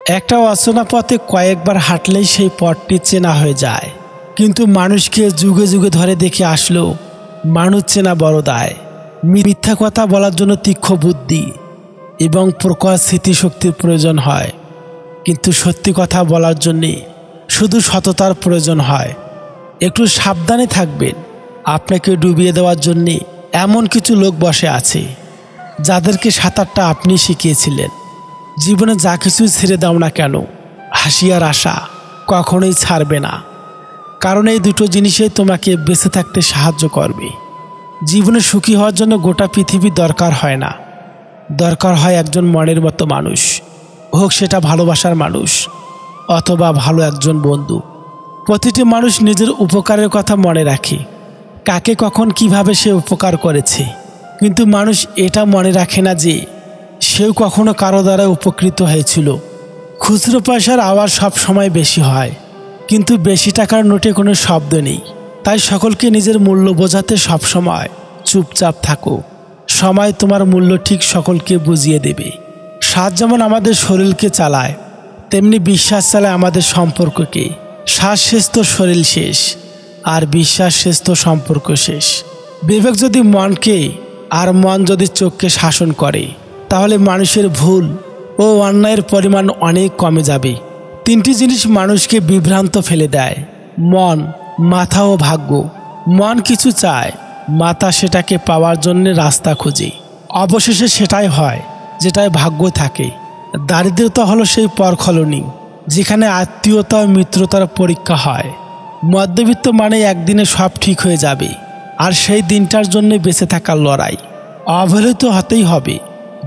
একটা অচেনা পথে কয়েকবার হাঁটলেই সেই পথটি চেনা হয়ে যায়, কিন্তু মানুষকে যুগে যুগে ধরে দেখে আসলেও মানুষ চেনা বড় দায়। মিথ্যা কথা বলার জন্য তীক্ষ্ণ বুদ্ধি এবং প্রখর স্মৃতিশক্তির প্রয়োজন হয়, কিন্তু সত্যি কথা বলার জন্যে শুধু সততার প্রয়োজন হয়। একটু সাবধানে থাকবেন, আপনাকে ডুবিয়ে দেওয়ার জন্যে এমন কিছু লোক বসে আছে যাদেরকে সাঁতারটা আপনি শিখিয়েছিলেন। জীবনে যা কিছু ছেড়ে দাও না কেন, হাসি আর আশা কখনোই ছাড়বে না, কারণ এই দুটো জিনিসই তোমাকে বেঁচে থাকতে সাহায্য করবে। জীবনে সুখী হওয়ার জন্য গোটা পৃথিবী দরকার হয় না, দরকার হয় একজন মনের মতো মানুষ, হোক সেটা ভালোবাসার মানুষ অথবা ভালো একজন বন্ধু। প্রতিটি মানুষ নিজের উপকারের কথা মনে রাখে, কাকে কখন কিভাবে সে উপকার করেছে, কিন্তু মানুষ এটা মনে রাখে না যে সেও কখনো কারো দ্বারা উপকৃত হয়েছিল। খুচরো পয়সার আওয়াজ সব সময় বেশি হয়, কিন্তু বেশি টাকার নোটে কোনো শব্দ নেই। তাই সকলকে নিজের মূল্য বোঝাতে সবসময় চুপচাপ থাকো। সময় তোমার মূল্য ঠিক সকলকে বুঝিয়ে দেবে। শ্বাস যেমন আমাদের শরীরকে চালায়, তেমনি বিশ্বাস চালায় আমাদের সম্পর্ককে। শ্বাস শেষ তো শরীর শেষ, আর বিশ্বাস শেষ তো সম্পর্ক শেষ। বিবেক যদি মনকে আর মন যদি চোখকে শাসন করে, তাহলে মানুষের ভুল ও অন্যায়ের পরিমাণ অনেক কমে যাবে। তিনটি জিনিস মানুষকে বিভ্রান্ত ফেলে দেয়: মন, মাথা ও ভাগ্য। মন কিছু চায়, মাথা সেটাকে পাওয়ার জন্য রাস্তা খোঁজে, অবশেষে সেটাই হয় যেটায় ভাগ্য থাকে। দারিদ্রতা হলো সেই পরখলনি যেখানে আত্মীয়তা ও মিত্রতার পরীক্ষা হয়। মধ্যবিত্ত মানে একদিনে সব ঠিক হয়ে যাবে, আর সেই দিনটার জন্য বেঁচে থাকার লড়াই। অবহেলিত হতেই হবে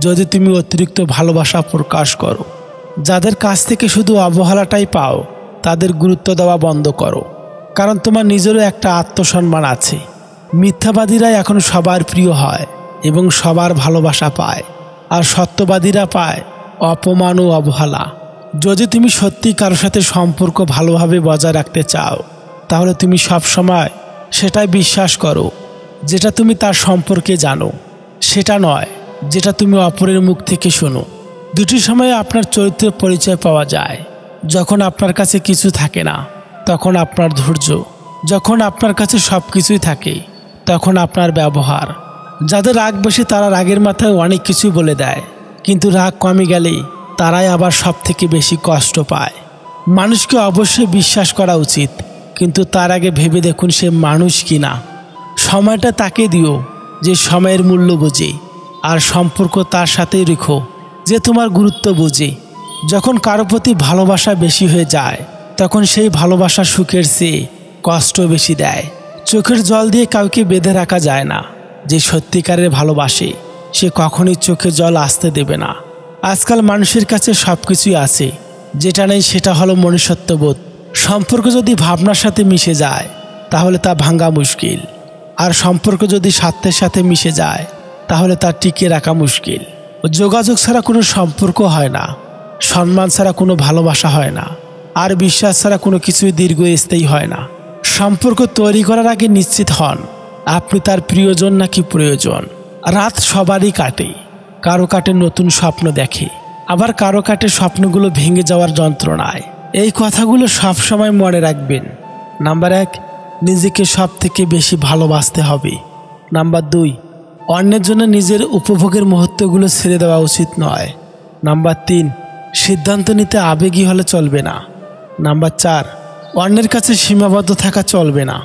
যদি তুমি অতিরিক্ত ভালোবাসা প্রকাশ করো। যাদের কাছ থেকে শুধু অবহেলাটাই পাও, তাদের গুরুত্ব দেওয়া বন্ধ করো, কারণ তোমার নিজেরও একটা আত্মসম্মান আছে। মিথ্যাবাদীরা এখন সবার প্রিয় হয় এবং সবার ভালোবাসা পায়, আর সত্যবাদীরা পায় অপমান ও অবহেলা। যদি তুমি সত্যি কারোর সাথে সম্পর্ক ভালোভাবে বজায় রাখতে চাও, তাহলে তুমি সবসময় সেটাই বিশ্বাস করো যেটা তুমি তার সম্পর্কে জানো, সেটা নয় যেটা তুমি অপরের মুখ থেকে শোনো। দুটি সময়ে আপনার চরিত্রের পরিচয় পাওয়া যায়। যখন আপনার কাছে কিছু থাকে না, তখন আপনার ধৈর্য। যখন আপনার কাছে সব কিছুই থাকে, তখন আপনার ব্যবহার। যাদের রাগ বেশি তারা রাগের মাথায় অনেক কিছু বলে দেয়, কিন্তু রাগ কমে গেলে তারাই আবার সব থেকে বেশি কষ্ট পায়। মানুষকে অবশ্যই বিশ্বাস করা উচিত, কিন্তু তার আগে ভেবে দেখুন সে মানুষ কিনা। সময়টা তাকে দিও যে সময়ের মূল্য বোঝে, আর সম্পর্ক তার সাথেই রেখো যে তোমার গুরুত্ব বোঝে। যখন কারো প্রতি ভালোবাসা বেশি হয়ে যায়, তখন সেই ভালোবাসা সুখের চেয়ে কষ্ট বেশি দেয়। চোখের জল দিয়ে কাউকে বেঁধে রাখা যায় না। যে সত্যিকারের ভালোবাসে সে কখনোই চোখে জল আসতে দেবে না। আজকাল মানুষের কাছে সব কিছুই আছে, যেটা নেই সেটা হলো মনুষ্যত্ববোধ। সম্পর্ক যদি ভাবনার সাথে মিশে যায়, তাহলে তা ভাঙা মুশকিল, আর সম্পর্ক যদি স্বার্থের সাথে মিশে যায়, তাহলে তা টিকিয়ে রাখা মুশকিল। যোগাযোগ ছাড়া কোনো সম্পর্ক হয় না, সম্মান ছাড়া কোনো ভালোবাসা হয় না, আর বিশ্বাস ছাড়া কোনো কিছুই দীর্ঘস্থায়ী হয় না। সম্পর্ক তৈরি করার আগে নিশ্চিত হন আপনি তার প্রিয়জন নাকি প্রয়োজন। রাত সবারই কাটে, কারো কাটে নতুন স্বপ্ন দেখে, আবার কারো কাটে স্বপ্নগুলো ভেঙে যাওয়ার যন্ত্রণায়। এই কথাগুলো সবসময় মনে রাখবেন। নাম্বার 1, নিজেকে সব থেকে বেশি ভালোবাসতে হবে। নাম্বার 2, অন্যের জন্য নিজের উপভোগের মুহূর্তগুলো ছেড়ে দেওয়া উচিত নয়। নাম্বার 3, সিদ্ধান্ত নিতে আবেগী হলে চলবে না। নাম্বার 4, অন্যের কাছে সীমাবদ্ধ থাকা চলবে না।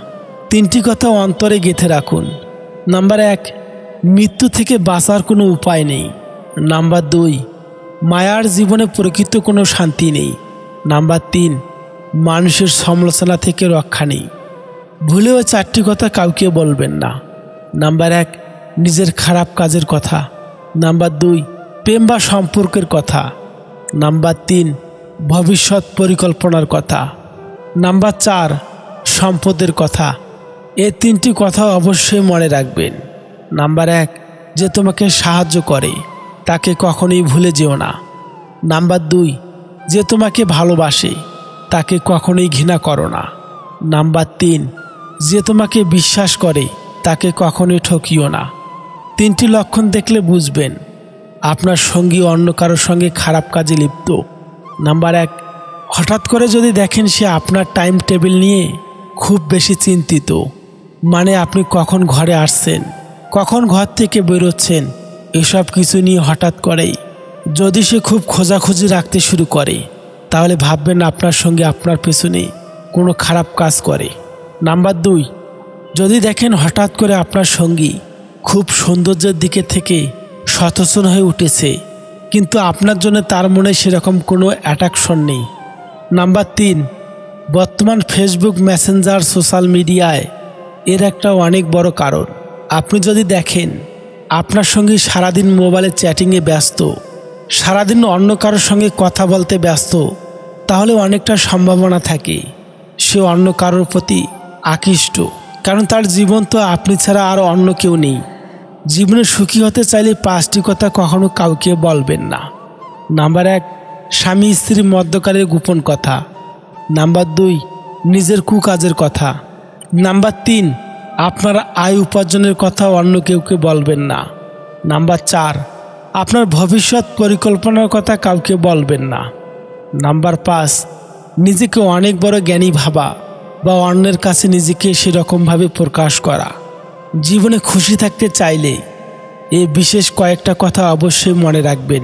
3টি কথা অন্তরে গেঁথে রাখুন। নাম্বার 1, মৃত্যু থেকে বাঁচার কোনো উপায় নেই। নাম্বার 2, মায়ার জীবনে প্রকৃত কোনো শান্তি নেই। নাম্বার 3, মানুষের সমালোচনা থেকে রক্ষা নেই। ভুলেও 4টি কথা কাউকে বলবেন না। নাম্বার 1, নিজের খারাপ কাজের কথা। নাম্বার 2, প্রেম বা সম্পর্কের কথা। নাম্বার 3, ভবিষ্যৎ পরিকল্পনার কথা। নাম্বার 4, সম্পদের কথা। এই 3টি কথা অবশ্যই মনে রাখবেন। নাম্বার 1, যে তোমাকে সাহায্য করে তাকে কখনোই ভুলে যেও না। নাম্বার 2, যে তোমাকে ভালোবাসে তাকে কখনোই ঘৃণা করো না। নাম্বার 3, যে তোমাকে বিশ্বাস করে তাকে কখনোই ঠকিও না। 3টি লক্ষণ দেখলে বুঝবেন আপনার সঙ্গী অন্য কারোর সঙ্গে খারাপ কাজে লিপ্ত। নাম্বার 1, হঠাৎ করে যদি দেখেন সে আপনার টাইম টেবিল নিয়ে খুব বেশি চিন্তিত, মানে আপনি কখন ঘরে আসছেন, কখন ঘর থেকে বেরোচ্ছেন, এসব কিছু নিয়ে হঠাৎ করেই যদি সে খুব খোঁজাখুঁজি রাখতে শুরু করে, তাহলে ভাববেন আপনার সঙ্গে আপনার পেছনে কোনো খারাপ কাজ করে। নাম্বার 2, যদি দেখেন হঠাৎ করে আপনার সঙ্গী খুব সৌন্দর্যের দিকে থেকে সচেতন হয়ে উঠেছে, কিন্তু আপনার জন্য তার মনে সেরকম কোনো অ্যাট্রাকশন নেই। নাম্বার 3, বর্তমান ফেসবুক, মেসেঞ্জার, সোশ্যাল মিডিয়ায় এর একটা অনেক বড় কারণ। আপনি যদি দেখেন আপনার সঙ্গে সারাদিন মোবাইলে চ্যাটিংয়ে ব্যস্ত, সারাদিন অন্য কারোর সঙ্গে কথা বলতে ব্যস্ত, তাহলে অনেকটা সম্ভাবনা থাকে সে অন্য কারোর প্রতি আকৃষ্ট, কারণ তার জীবন তো আপনি ছাড়া আর অন্য কেউ নেই। জীবনে সুখী হতে চাইলে 5টি কথা কখনো কাউকে বলবেন না। নাম্বার 1, স্বামী স্ত্রী মধ্যকারের গোপন কথা। নাম্বার 2, নিজের কুকাজের কথা। নাম্বার 3, আপনার আয় উপার্জনের কথা অন্য কেউকে বলবেন না। নাম্বার 4, আপনার ভবিষ্যৎ পরিকল্পনার কথা কাউকে বলবেন না। নাম্বার 5, নিজেকে অনেক বড় জ্ঞানী ভাবা বা অন্যের কাছে নিজেকে সেরকমভাবে প্রকাশ করা। জীবনে খুশি থাকতে চাইলে এই বিশেষ কয়েকটা কথা অবশ্যই মনে রাখবেন।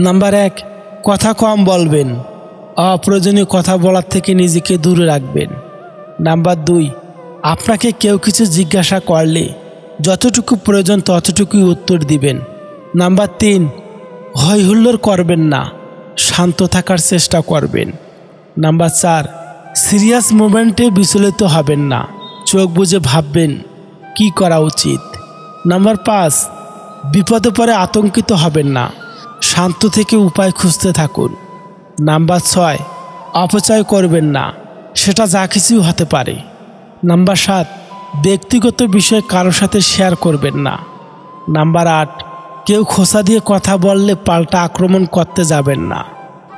নাম্বার 1, কথা কম বলবেন, অপ্রয়োজনীয় কথা বলার থেকে নিজেকে দূরে রাখবেন। নাম্বার 2, আপনাকে কেউ কিছু জিজ্ঞাসা করলে যতটুকু প্রয়োজন ততটুকুই উত্তর দিবেন। নাম্বার 3, হৈ হুল্লোড় করবেন না, শান্ত থাকার চেষ্টা করবেন। নাম্বার 4, সিরিয়াস মোমেন্টে বিচলিত হবেন না, চোখ বুজে ভাববেন কি করা উচিত। নাম্বার 5, বিপদে পড়ে আতঙ্কিত হবেন না, শান্ত থেকে উপায় খুঁজতে থাকুন। নাম্বার 6, অপচয় করবেন না, সেটা যা কিছুই হতে পারে। নাম্বার 7, ব্যক্তিগত বিষয় কারোর সাথে শেয়ার করবেন না। নাম্বার 8, কেউ খোঁচা দিয়ে কথা বললে পাল্টা আক্রমণ করতে যাবেন না,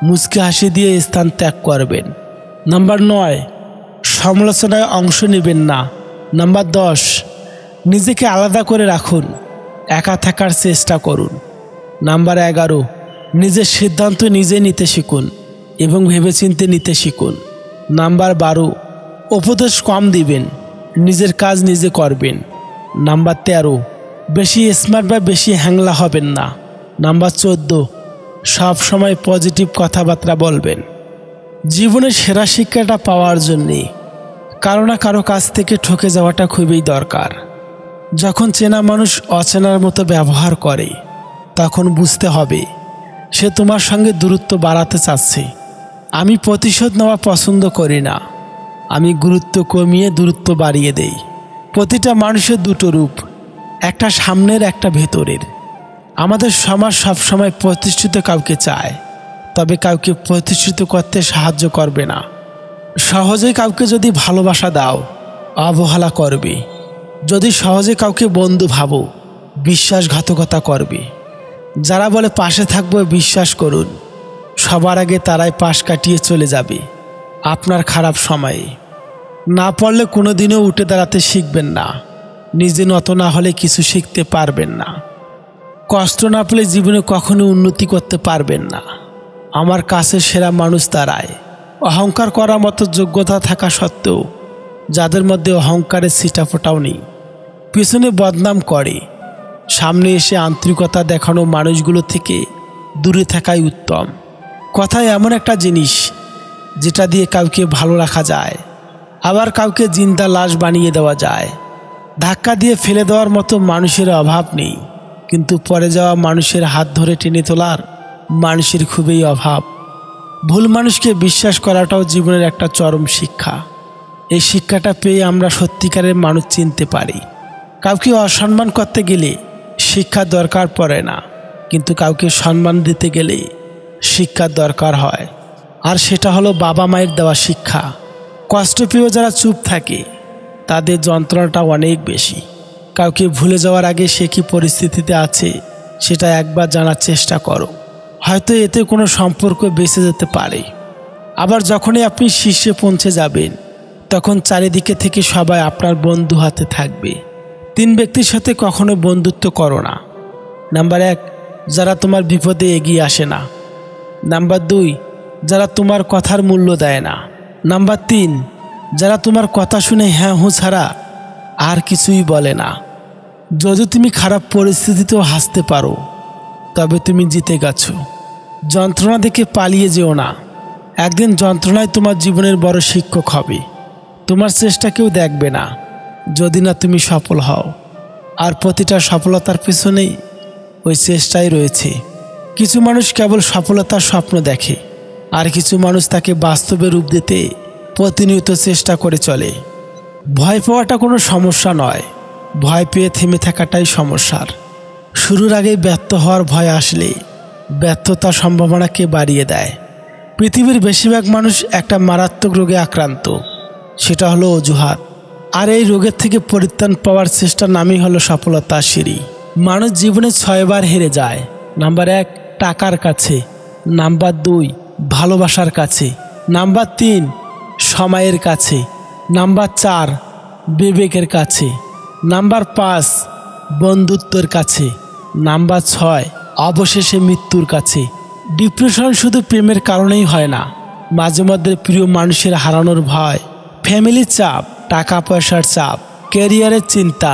মুচকি হাসি দিয়ে স্থান ত্যাগ করবেন। নাম্বার 9, সমালোচনায় অংশ নেবেন না। নাম্বার 10, নিজেকে আলাদা করে রাখুন, একা থাকার চেষ্টা করুন। নাম্বার 11, নিজের সিদ্ধান্ত নিজে নিতে শিখুন এবং ভেবেচিন্তে নিতে শিখুন। নাম্বার 12, উপদেশ কম দিবেন, নিজের কাজ নিজে করবেন। নাম্বার 13, বেশি স্মার্ট বা বেশি হ্যাংলা হবেন না। নাম্বার 14, সব সময় পজিটিভ কথাবার্তা বলবেন। জীবনের সেরা শিক্ষাটা পাওয়ার জন্যে কারো না কারো কাছ থেকে ঠকে যাওয়াটা খুবই দরকার। যখন চেনা মানুষ অচেনার মতো ব্যবহার করে, তখন বুঝতে হবে সে তোমার সঙ্গে দূরত্ব বাড়াতে চাচ্ছে। আমি প্রতিশোধ নেওয়া পছন্দ করি না, আমি গুরুত্ব কমিয়ে দূরত্ব বাড়িয়ে দেই। প্রতিটা মানুষের দুটো রূপ, একটা সামনের, একটা ভেতরের। আমাদের সমাজ সবসময় প্রতিষ্ঠিত কাউকে চায়, তবে কাউকে প্রতিষ্ঠিত করতে সাহায্য করবে না। সহজে কাউকে যদি ভালোবাসা দাও, অবহেলা করবে। যদি সহজে কাউকে বন্ধু ভাবো, বিশ্বাসঘাতকতা করবে। যারা বলে পাশে থাকবো, বিশ্বাস করুন সবার আগে তারাই পাশ কাটিয়ে চলে যাবে আপনার খারাপ সময়ে। না পড়লে কোনোদিনও উঠে দাঁড়াতে শিখবেন না, নিজে নত না হলে কিছু শিখতে পারবেন না। কষ্ট না পেলে জীবনে কখনো উন্নতি করতে পারবেন না। আমার কাছে সেরা মানুষ তারাই অহংকার করার মতো যোগ্যতা থাকা সত্ত্বেও যাদের মধ্যে অহংকারের ছিটাফোঁটাও নেই, পিছনে বদনাম করে। সামনে এসে আন্তরিকতা দেখানো মানুষগুলো থেকে দূরে থাকাই উত্তম। কথা এমন একটা জিনিস যেটা দিয়ে কাউকে ভালো রাখা যায়, আবার কাউকে জিন্দা লাশ বানিয়ে দেওয়া যায়। ধাক্কা দিয়ে ফেলে দেওয়ার মতো মানুষের অভাব নেই, কিন্তু পড়ে যাওয়া মানুষের হাত ধরে টেনে তোলার মানুষের খুবই অভাব। ভুল মানুষকে বিশ্বাস করাটাও জীবনের একটা চরম শিক্ষা। এই শিক্ষাটা পেয়ে আমরা সত্যিকারের মানুষ চিনতে পারি। কাউকে অসম্মান করতে গেলে শিক্ষা দরকার পড়ে না, কিন্তু কাউকে সম্মান দিতে গেলে শিক্ষার দরকার হয়, আর সেটা হলো বাবা মায়ের দেওয়া শিক্ষা। কষ্ট পেয়েও যারা চুপ থাকে তাদের যন্ত্রণাটা অনেক বেশি। কাউকে ভুলে যাওয়ার আগে সে কি পরিস্থিতিতে আছে সেটা একবার জানার চেষ্টা করো, হয়তো এতে কোনো সম্পর্ক বেঁচে যেতে পারে। আবার যখনই আপনি শীর্ষে পৌঁছে যাবেন, তখন চারিদিকে থেকে সবাই আপনার বন্ধু হাতে থাকবে। 3 ব্যক্তির সাথে কখনো বন্ধুত্ব করো না। নাম্বার 1, যারা তোমার বিপদে এগিয়ে আসে না। নাম্বার 2, যারা তোমার কথার মূল্য দেয় না। নাম্বার 3, যারা তোমার কথা শুনে হ্যাঁ হুঁ ছাড়া আর কিছুই বলে না। যদি তুমি খারাপ পরিস্থিতিতেও হাসতে পারো তবে তুমি জিতে গেছো। যন্ত্রণা দেখে পালিয়ে যেও না। একদিন যন্ত্রণায় তোমার জীবনের বড় শিক্ষক হবে। তোমার চেষ্টা কেউ দেখবে না যদি না তুমি সফল হও, আর প্রতিটা সফলতার পেছনেই ওই চেষ্টাই রয়েছে। কিছু মানুষ কেবল সফলতার স্বপ্ন দেখে, আর কিছু মানুষ তাকে বাস্তবে রূপ দিতে প্রতিনিয়ত চেষ্টা করে চলে। ভয় পাওয়াটা কোনো সমস্যা নয়, ভয় পেয়ে থেমে থাকাটাই সমস্যার। শুরুর আগেই ব্যর্থ হওয়ার ভয় আসলে ব্যর্থতার সম্ভাবনাকে বাড়িয়ে দেয়। পৃথিবীর বেশিরভাগ মানুষ একটা মারাত্মক রোগে আক্রান্ত, সেটা হলো অজুহাত। আর এই রোগের থেকে পরিত্রাণ পাওয়ার চেষ্টার নামই হলো সফলতার সিঁড়ি। মানুষ জীবনে 6 বার হেরে যায়। নাম্বার 1, টাকার কাছে। নাম্বার 2, ভালোবাসার কাছে। নাম্বার 3, সময়ের কাছে। নাম্বার 4, বিবেকের কাছে। নাম্বার 5, বন্ধুত্বের কাছে। নাম্বার 6, অবশেষে মৃত্যুর কাছে। ডিপ্রেশন শুধু প্রেমের কারণেই হয় না, মাঝে মধ্যে প্রিয় মানুষের হারানোর ভয়, ফ্যামিলির চাপ, টাকা পয়সার চাপ, ক্যারিয়ারের চিন্তা,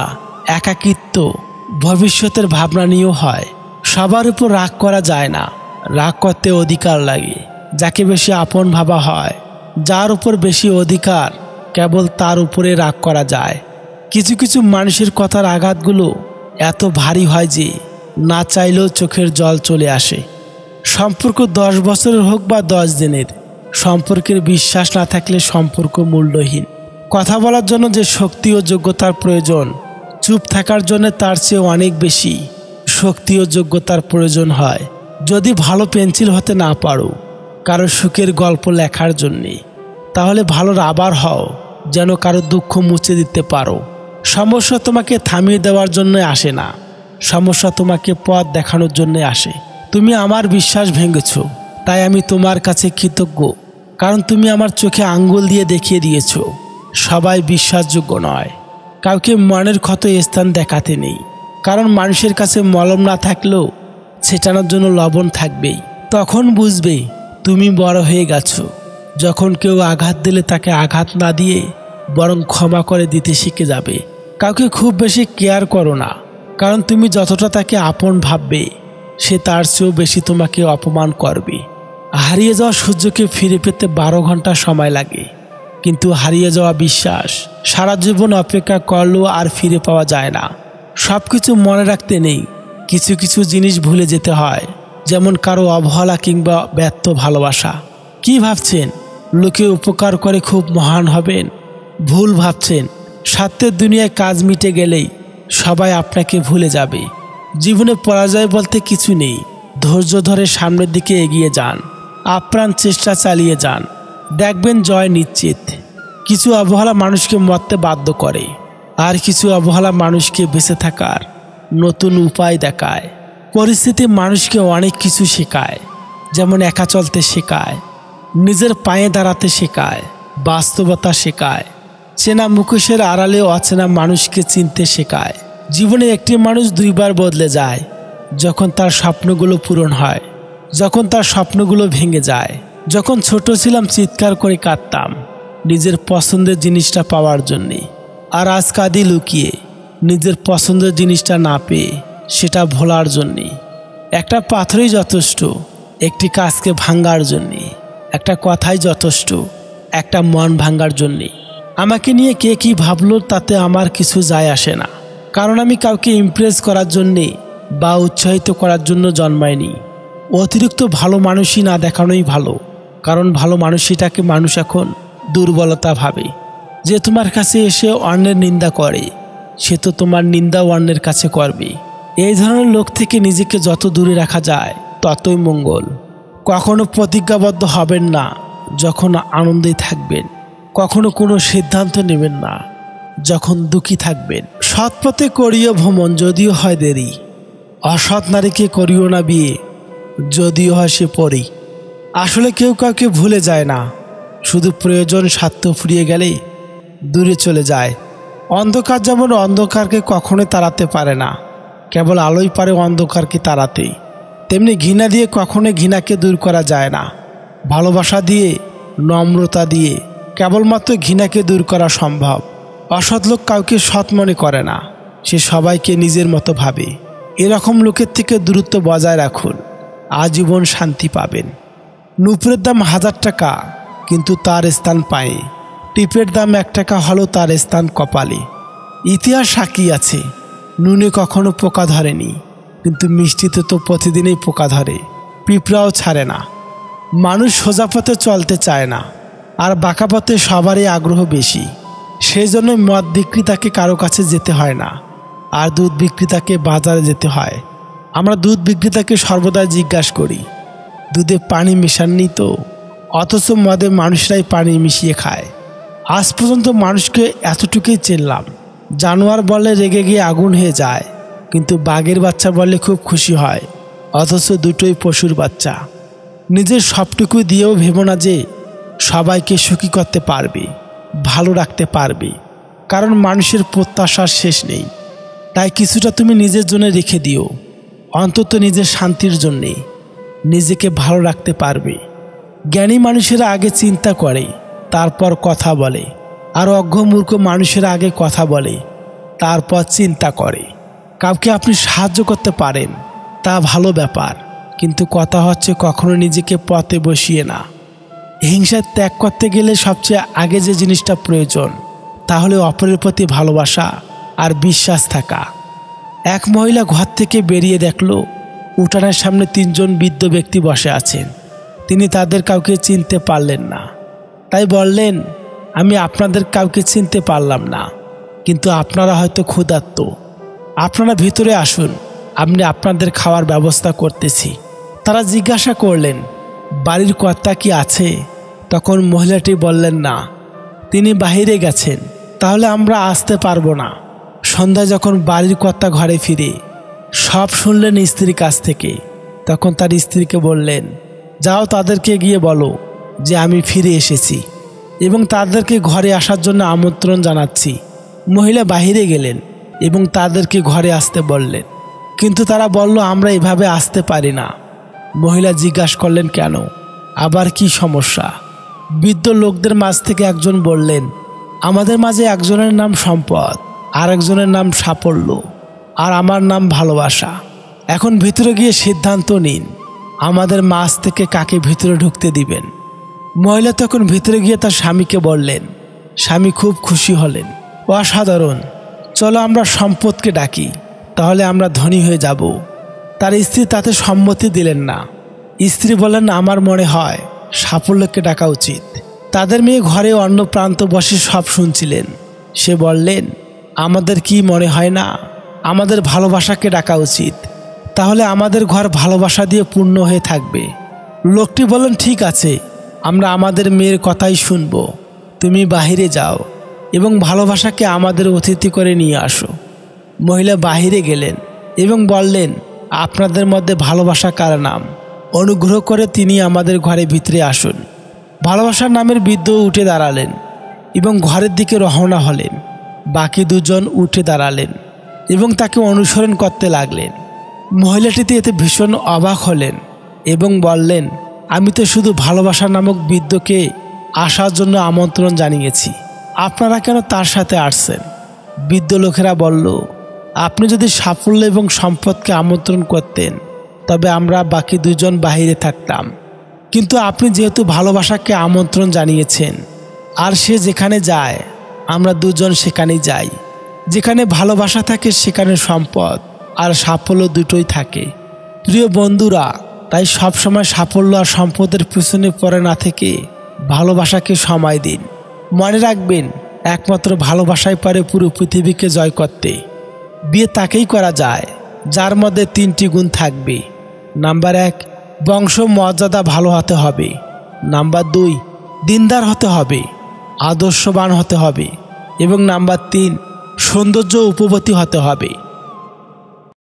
একাকিত্ব, ভবিষ্যতের ভাবনা নিয়েও হয়। সবার উপর রাগ করা যায় না, রাগ করতে অধিকার লাগে। যাকে বেশি আপন ভাবা হয়, যার উপর বেশি অধিকার, কেবল তার উপরে রাগ করা যায়। কিছু কিছু মানুষের কথার আঘাতগুলো এত ভারী হয় যে না চাইলেও চোখের জল চলে আসে। সম্পর্ক 10 বছরের হোক বা 10 দিনের, সম্পর্কের বিশ্বাস না থাকলে সম্পর্ক মূল্যহীন। কথা বলার জন্য যে শক্তি ও যোগ্যতার প্রয়োজন, চুপ থাকার জন্য তার চেয়ে অনেক বেশি শক্তি ও যোগ্যতার প্রয়োজন হয়। যদি ভালো পেন্সিল হতে না পারো কারো সুখের গল্প লেখার জন্যে, তাহলে ভালো রাবার হও যেন কারো দুঃখ মুছে দিতে পারো। সমস্যা তোমাকে থামিয়ে দেওয়ার জন্য আসে না, সমস্যা তোমাকে পথ দেখানোর জন্য আসে। তুমি আমার বিশ্বাস ভেঙেছ, তাই আমি তোমার কাছে কৃতজ্ঞ, কারণ তুমি আমার চোখে আঙ্গুল দিয়ে দেখিয়ে দিয়েছ সবাই বিশ্বাসযোগ্য নয়। কাউকে মনের ক্ষত স্থান দেখাতে নেই, কারণ মানুষের কাছে মলম না থাকলেও ছেটানোর জন্য লবণ থাকবেই। তখন বুঝবে তুমি বড় হয়ে গেছো, যখন কেউ আঘাত দিলে তাকে আঘাত না দিয়ে বরং ক্ষমা করে দিতে শিখে যাবে। কাউকে খুব বেশি কেয়ার করো না, কারণ তুমি যতটা তাকে আপন ভাববে সে তার চেয়েও বেশি তোমাকে অপমান করবে। হারিয়ে যাওয়া সূর্যকে ফিরে পেতে 12 ঘন্টা সময় লাগে, কিন্তু হারিয়ে যাওয়া বিশ্বাস সারা জীবন অপেক্ষা করলেও আর ফিরে পাওয়া যায় না। সব কিছু মনে রাখতে নেই, কিছু কিছু জিনিস ভুলে যেতে হয়, যেমন কারো অবহেলা কিংবা ব্যর্থ ভালোবাসা। কি ভাবছেন লোকে উপকার করে খুব মহান হবেন? ভুল ভাবছেন। স্বার্থের দুনিয়ায় কাজ মিটে গেলেই সবাই আপনাকে ভুলে যাবে। জীবনে পরাজয় বলতে কিছু নেই, ধৈর্য ধরে সামনের দিকে এগিয়ে যান, আপ্রাণ চেষ্টা চালিয়ে যান, দেখবেন জয় নিশ্চিত। কিছু অবহেলা মানুষকে মরতে বাধ্য করে, আর কিছু অবহেলা মানুষকে বেঁচে থাকার নতুন উপায় দেখায়। পরিস্থিতি মানুষকে অনেক কিছু শেখায়, যেমন একা চলতে শেখায়, নিজের পায়ে দাঁড়াতে শেখায়, বাস্তবতা শেখায়, চেনা মুখোশের আড়ালে অচেনা মানুষকে চিনতে শেখায়। জীবনে একটি মানুষ 2 বার বদলে যায়, যখন তার স্বপ্নগুলো পূরণ হয়, যখন তার স্বপ্নগুলো ভেঙে যায়। যখন ছোট ছিলাম চিৎকার করে কাঁদতাম নিজের পছন্দের জিনিসটা পাওয়ার জন্যে, আর আজ কাঁদি লুকিয়ে নিজের পছন্দের জিনিসটা না পেয়ে সেটা ভোলার জন্যে। একটা পাথরই যথেষ্ট একটি কাজকে ভাঙার জন্যে, একটা কথাই যথেষ্ট একটা মন ভাঙার জন্যে। আমাকে নিয়ে কে কি ভাবলো তাতে আমার কিছু যায় আসে না, কারণ আমি কাউকে ইমপ্রেস করার জন্যে বা উৎসাহিত করার জন্য জন্মায়নি। অতিরিক্ত ভালো মানুষই না দেখানোই ভালো, কারণ ভালো মানুষটাকে মানুষ এখন দুর্বলতা ভাবে। যে তোমার কাছে এসে অন্যের নিন্দা করে সে তো তোমার নিন্দা অন্যের কাছে করবে। এই ধরনের লোক থেকে নিজেকে যত দূরে রাখা যায় ততই মঙ্গল। কখনো প্রতিজ্ঞাবদ্ধ হবেন না যখন আনন্দে থাকবেন, কখনো কোনো সিদ্ধান্ত নেবেন না যখন দুঃখী থাকবেন। সৎ পথে করিও ভ্রমণ যদিও হয় দেরি, অসৎ নারীকে করিও না বিয়ে যদিও হয় সে পরী। আসলে কেউ কাউকে ভুলে যায় না, শুধু প্রয়োজন স্বার্থ ফুরিয়ে গেলেই দূরে চলে যায়। অন্ধকার যেমন অন্ধকারকে কখনোই তাড়াতে পারে না, কেবল আলোই পারে অন্ধকারকে তাড়াতে। তেমনি ঘৃণা দিয়ে কখনোই ঘৃণাকে দূর করা যায় না। ভালোবাসা দিয়ে, নম্রতা দিয়ে কেবলমাত্র ঘৃণাকে দূর করা সম্ভব। অসৎ লোক কাউকে সৎ মনে করে না, সে সবাইকে নিজের মতো ভাবে। এরকম লোকের থেকে দূরত্ব বজায় রাখুন, আজীবন শান্তি পাবেন। নুপুরের দাম 1000 টাকা, কিন্তু তার স্থান পায়ে। টিপের দাম 1 টাকা হলেও তার স্থান কপালে। ইতিহাস সাক্ষী আছে, নুনে কখনো পোকা ধরেনি, কিন্তু মিষ্টিতে তো প্রতিদিনই পোকা ধরে, পিঁপড়াও ছাড়ে না। মানুষ সোজা পথে চলতে চায় না, আর বাঁকা পথে সবারই আগ্রহ বেশি। সেই জন্য মদ বিক্রেতাকে কারো কাছে যেতে হয় না, আর দুধ বিক্রেতাকে বাজারে যেতে হয়। আমরা দুধ বিক্রেতাকে সর্বদা জিজ্ঞাসা করি, দুধে পানি মেশাননি তো? অথচ মদে মানুষরাই পানি মিশিয়ে খায়। আজ পর্যন্ত মানুষকে এতটুকুই চিনলাম, জানোয়ার বলে রেগে গিয়ে আগুন হয়ে যায়, কিন্তু বাঘের বাচ্চা বলে খুব খুশি হয়। অথচ দুটোই পশুর বাচ্চা। নিজের সবটুকু দিয়েও ভেবো না যে সবাইকে সুখী করতে পারবে, ভালো রাখতে পারবে, কারণ মানুষের প্রত্যাশার শেষ নেই। তাই কিছুটা তুমি নিজের জন্য রেখে দিও, অন্তত নিজের শান্তির জন্যে। নিজেকে ভালো রাখতে পারবে। জ্ঞানী মানুষেরা আগে চিন্তা করে, তারপর কথা বলে, আর অজ্ঞ মূর্খ মানুষেরা আগে কথা বলে, তারপর চিন্তা করে। কাউকে আপনি সাহায্য করতে পারেন, তা ভালো ব্যাপার, কিন্তু কথা হচ্ছে কখনো নিজেকে পথে বসিয়ে না। হিংসা ত্যাগ করতে গেলে সবচেয়ে আগে যে জিনিসটা প্রয়োজন, তাহলে অপরের প্রতি ভালোবাসা আর বিশ্বাস থাকা। এক মহিলা ঘর থেকে বেরিয়ে দেখল উঠানের সামনে 3 জন বৃদ্ধ ব্যক্তি বসে আছেন। তিনি তাদের কাউকে চিনতে পারলেন না, তাই বললেন, আমি আপনাদের কাউকে চিনতে পারলাম না, কিন্তু আপনারা হয়তো ক্ষুধার্ত। আপনারা ভিতরে আসুন, আমি আপনাদের খাওয়ার ব্যবস্থা করতেছি। তারা জিজ্ঞাসা করলেন, বাড়ির কর্তা কি আছে? তখন মহিলাটি বললেন, না, তিনি বাহিরে গেছেন। তাহলে আমরা আসতে পারবো না। সন্ধ্যায় যখন বাড়ির কর্তা ঘরে ফিরে সব শুনলেন স্ত্রীর কাছ থেকে, তখন তার স্ত্রীকে বললেন, যাও তাদেরকে গিয়ে বলো যে আমি ফিরে এসেছি এবং তাদেরকে ঘরে আসার জন্য আমন্ত্রণ জানাচ্ছি। মহিলা বাহিরে গেলেন এবং তাদেরকে ঘরে আসতে বললেন, কিন্তু তারা বলল, আমরা এভাবে আসতে পারি না। মহিলা জিজ্ঞাসা করলেন, কেন? আবার কি সমস্যা? বৃদ্ধ লোকদের মাঝ থেকে একজন বললেন, আমাদের মাঝে একজনের নাম সম্পদ, আর একজনের নাম সাফল্য, আর আমার নাম ভালোবাসা। এখন ভিতরে গিয়ে সিদ্ধান্ত নিন, আমাদের মাঝ থেকে কাকে ভিতরে ঢুকতে দিবেন। মহিলা তখন ভিতরে গিয়ে তার স্বামীকে বললেন। স্বামী খুব খুশি হলেন, অসাধারণ, চলো আমরা সম্পদকে ডাকি, তাহলে আমরা ধনী হয়ে যাব। তার স্ত্রী তাতে সম্মতি দিলেন না। স্ত্রী বললেন, আমার মনে হয় সাফল্যকে ডাকা উচিত। তাদের মেয়ে ঘরে অন্য প্রান্ত বসে সব শুনছিলেন। সে বললেন, আমাদের কি মনে হয় না আমাদের ভালোবাসাকে ডাকা উচিত? তাহলে আমাদের ঘর ভালোবাসা দিয়ে পূর্ণ হয়ে থাকবে। লোকটি বললেন, ঠিক আছে, আমরা আমাদের মেয়ের কথাই শুনব। তুমি বাহিরে যাও এবং ভালোবাসাকে আমাদের অতিথি করে নিয়ে আসো। মহিলা বাহিরে গেলেন এবং বললেন, আপনাদের মধ্যে ভালোবাসা কার নাম? অনুগ্রহ করে তিনি আমাদের ঘরে ভিতরে আসুন। ভালোবাসার নামের বৃদ্ধ উঠে দাঁড়ালেন এবং ঘরের দিকে রওনা হলেন। বাকি 2 জন উঠে দাঁড়ালেন এবং তাকে অনুসরণ করতে লাগলেন। মহিলাটিতে এতে ভীষণ অবাক হলেন এবং বললেন, আমি তো শুধু ভালোবাসা নামক বৃদ্ধকে আসার জন্য আমন্ত্রণ জানিয়েছি, আপনারা কেন তার সাথে আসছেন? বৃদ্ধ লোকেরা বলল, আপনি যদি সাফল্য এবং সম্পদকে আমন্ত্রণ করতেন তবে আমরা বাকি 2 জন বাহিরে থাকতাম, কিন্তু আপনি যেহেতু ভালোবাসাকে আমন্ত্রণ জানিয়েছেন, আর সে যেখানে যায় আমরা 2 জন সেখানেই যাই। যেখানে ভালোবাসা থাকে সেখানে সম্পদ আর সাফল্য দুটোই থাকে। প্রিয় বন্ধুরা, তাই সবসময় সাফল্য আর সম্পদের পিছনে পড়ে না থেকে ভালোবাসাকে সময় দিন। মনে রাখবেন, একমাত্র ভালোবাসাই পারে পুরো পৃথিবীকে জয় করতে। বিয়ে তাকেই করা যায় যার মধ্যে 3টি গুণ থাকবে। নাম্বার 1, বংশ মর্যাদা ভালো হতে হবে। নাম্বার 2, দিনদার হতে হবে, আদর্শবান হতে হবে, এবং নাম্বার 3, সৌন্দর্য উপবতী হতে হবে।